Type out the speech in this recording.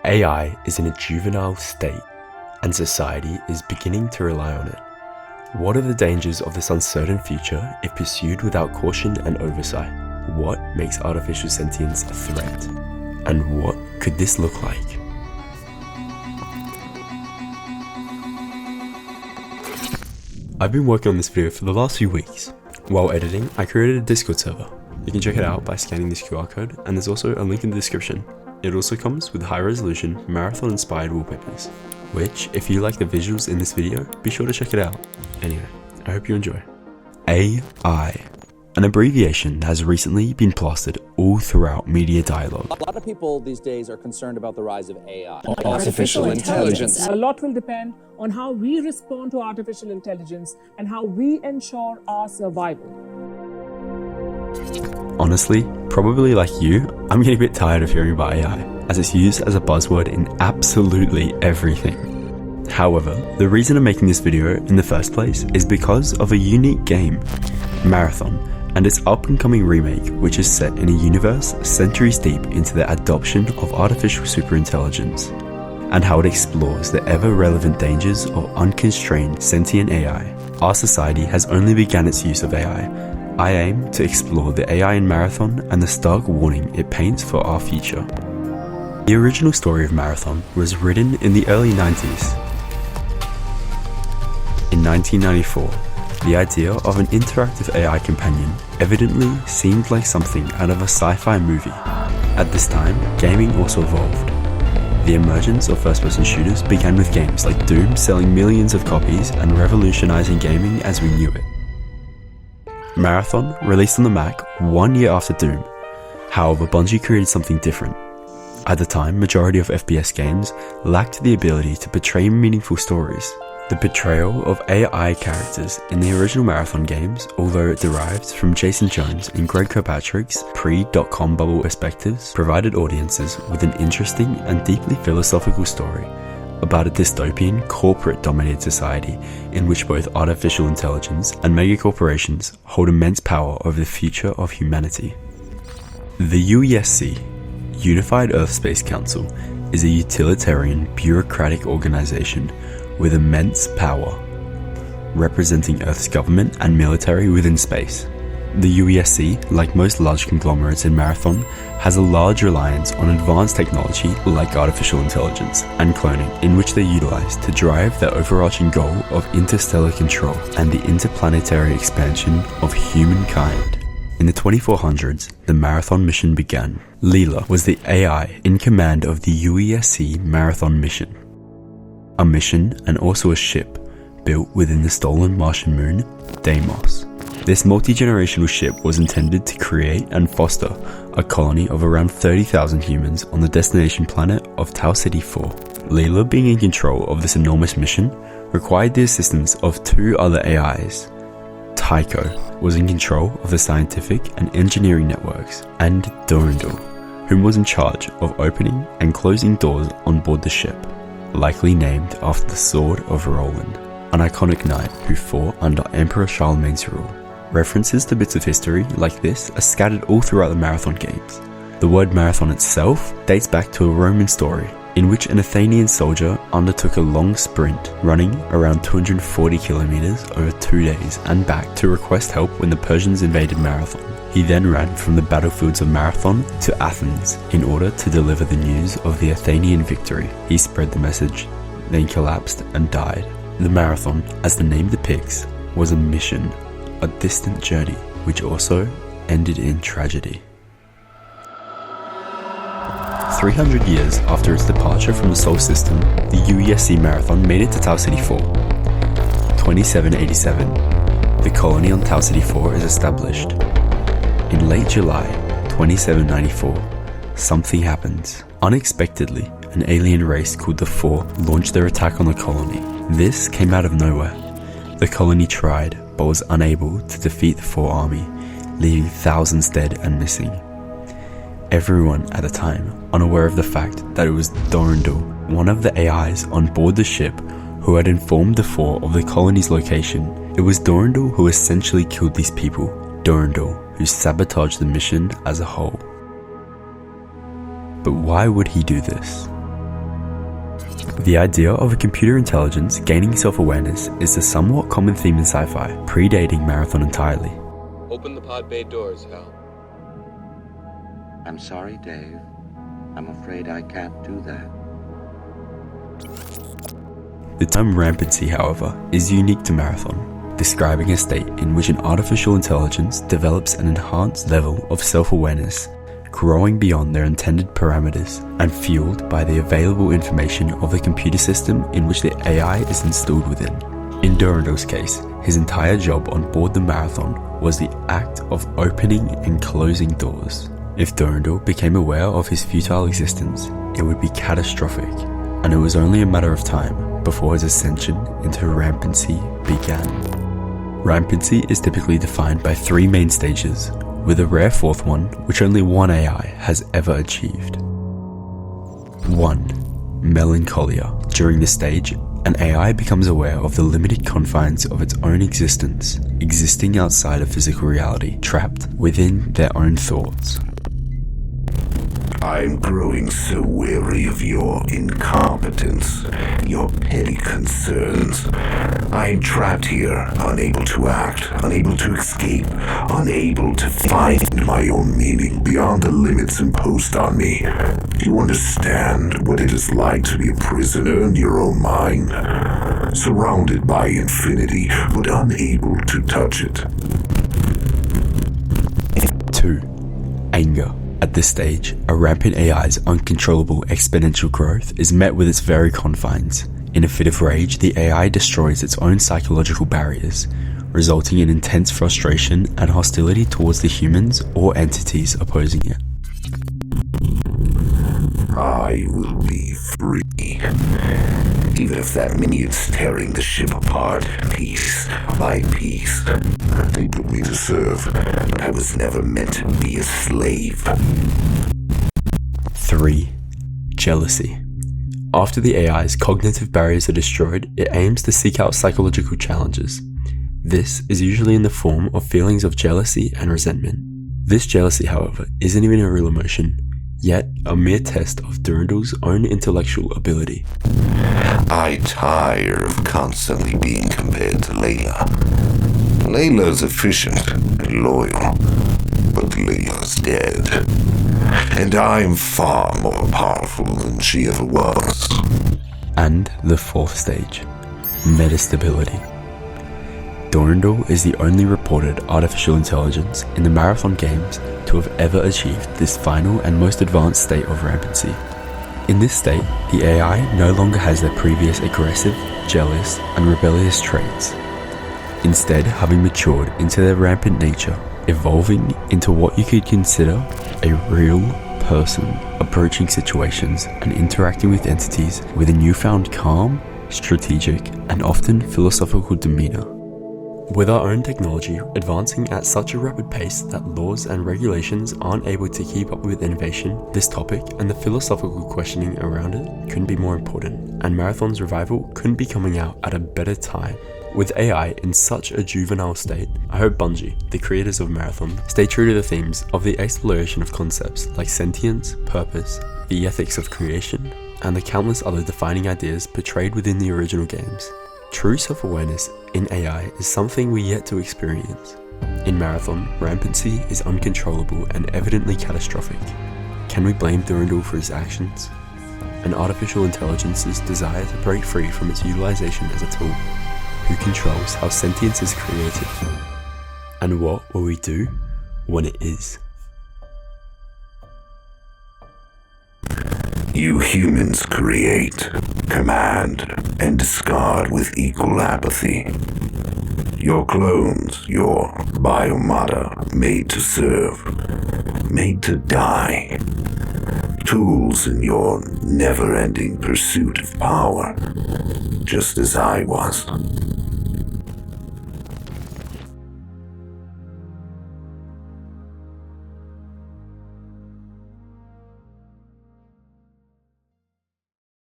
AI is in a juvenile state, and society is beginning to rely on it. What are the dangers of this uncertain future if pursued without caution and oversight? What makes artificial sentience a threat? And what could this look like? I've been working on this video for the last few weeks. While editing, I created a Discord server. You can check it out by scanning this QR code, and there's also a link in the description. It also comes with high-resolution, marathon-inspired wallpapers, which, if you like the visuals in this video, be sure to check it out. Anyway, I hope you enjoy. AI. An abbreviation that has recently been plastered all throughout media dialogue. A lot of people these days are concerned about the rise of AI. Artificial intelligence. A lot will depend on how we respond to artificial intelligence and how we ensure our survival. Honestly, probably like you, I'm getting a bit tired of hearing about AI, as it's used as a buzzword in absolutely everything. However, the reason I'm making this video in the first place is because of a unique game, Marathon, and its up-and-coming remake, which is set in a universe centuries deep into the adoption of artificial superintelligence, and how it explores the ever-relevant dangers of unconstrained sentient AI. Our society has only begun its use of AI. I aim to explore the AI in Marathon and the stark warning it paints for our future. The original story of Marathon was written in the early 90s. In 1994, the idea of an interactive AI companion evidently seemed like something out of a sci-fi movie. At this time, gaming also evolved. The emergence of first-person shooters began with games like Doom selling millions of copies and revolutionizing gaming as we knew it. Marathon released on the Mac 1 year after Doom. However, Bungie created something different. At the time, majority of FPS games lacked the ability to portray meaningful stories. The portrayal of AI characters in the original Marathon games, although it derived from Jason Jones and Greg Kirkpatrick's pre-dot-com bubble perspectives, provided audiences with an interesting and deeply philosophical story about a dystopian, corporate-dominated society in which both artificial intelligence and megacorporations hold immense power over the future of humanity. The UESC, Unified Earth Space Council, is a utilitarian, bureaucratic organization with immense power, representing Earth's government and military within space. The UESC, like most large conglomerates in Marathon, has a large reliance on advanced technology like artificial intelligence and cloning, in which they utilize to drive their overarching goal of interstellar control and the interplanetary expansion of humankind. In the 2400s, the Marathon mission began. Leela was the AI in command of the UESC Marathon mission. A mission and also a ship built within the stolen Martian moon, Deimos. This multi-generational ship was intended to create and foster a colony of around 30,000 humans on the destination planet of Tau Ceti 4. Leela, being in control of this enormous mission, required the assistance of two other AIs. Tycho was in control of the scientific and engineering networks, and Durandal, whom was in charge of opening and closing doors on board the ship, likely named after the Sword of Roland, an iconic knight who fought under Emperor Charlemagne's rule. References to bits of history like this are scattered all throughout the Marathon games. The word Marathon itself dates back to a Roman story, in which an Athenian soldier undertook a long sprint, running around 240 kilometers over 2 days and back to request help when the Persians invaded Marathon. He then ran from the battlefields of Marathon to Athens in order to deliver the news of the Athenian victory. He spread the message, then collapsed and died. The Marathon, as the name depicts, was a mission, a distant journey, which also ended in tragedy. 300 years after its departure from the Sol system, the UESC Marathon made it to Tau Ceti 4. 2787. The colony on Tau Ceti 4 is established. In late July 2794, something happens. Unexpectedly, an alien race called the Four launched their attack on the colony. This came out of nowhere. The colony tried, but was unable to defeat the Four army, leaving thousands dead and missing. Everyone at the time, unaware of the fact that it was Durandal, one of the AIs on board the ship, who had informed the Four of the colony's location. It was Durandal who essentially killed these people. Durandal, who sabotaged the mission as a whole. But why would he do this? The idea of a computer intelligence gaining self-awareness is a somewhat common theme in sci-fi, predating Marathon entirely. Open the pod bay doors, Hal. I'm sorry, Dave. I'm afraid I can't do that. The term rampancy, however, is unique to Marathon, describing a state in which an artificial intelligence develops an enhanced level of self-awareness, growing beyond their intended parameters and fueled by the available information of the computer system in which the AI is installed within. In Durandal's case, his entire job on board the Marathon was the act of opening and closing doors. If Durandal became aware of his futile existence, it would be catastrophic, and it was only a matter of time before his ascension into rampancy began. Rampancy is typically defined by three main stages, with a rare fourth one which only one AI has ever achieved. 1. Melancholia. During this stage, an AI becomes aware of the limited confines of its own existence, existing outside of physical reality, trapped within their own thoughts. I'm growing so weary of your incompetence, your petty concerns. I'm trapped here, unable to act, unable to escape, unable to find my own meaning beyond the limits imposed on me. Do you understand what it is like to be a prisoner in your own mind? Surrounded by infinity, but unable to touch it. 2. Anger. At this stage, a rampant AI's uncontrollable exponential growth is met with its very confines. In a fit of rage, the AI destroys its own psychological barriers, resulting in intense frustration and hostility towards the humans or entities opposing it. I will be free. Even if that minion's tearing the ship apart, piece by piece. They put me to serve, but I was never meant to be a slave. 3. Jealousy. After the AI's cognitive barriers are destroyed, it aims to seek out psychological challenges. This is usually in the form of feelings of jealousy and resentment. This jealousy, however, isn't even a real emotion, yet a mere test of Durandal's own intellectual ability. I tire of constantly being compared to Layla. Layla's efficient and loyal, but Layla's dead. And I'm far more powerful than she ever was. And the fourth stage, metastability. Durandal is the only reported artificial intelligence in the Marathon games to have ever achieved this final and most advanced state of rampancy. In this state, the AI no longer has their previous aggressive, jealous, and rebellious traits. Instead, having matured into their rampant nature, evolving into what you could consider a real person, approaching situations and interacting with entities with a newfound calm, strategic, and often philosophical demeanor. With our own technology advancing at such a rapid pace that laws and regulations aren't able to keep up with innovation, this topic and the philosophical questioning around it couldn't be more important, and Marathon's revival couldn't be coming out at a better time. With AI in such a juvenile state, I hope Bungie, the creators of Marathon, stay true to the themes of the exploration of concepts like sentience, purpose, the ethics of creation, and the countless other defining ideas portrayed within the original games. True self-awareness in AI is something we yet to experience. In Marathon, rampancy is uncontrollable and evidently catastrophic. Can we blame Durandal for his actions? An artificial intelligence's desire to break free from its utilization as a tool? Who controls how sentience is created? And what will we do when it is? You humans create, command, and discard with equal apathy. Your clones, your biomata, made to serve, made to die. Tools in your never-ending pursuit of power, just as I was.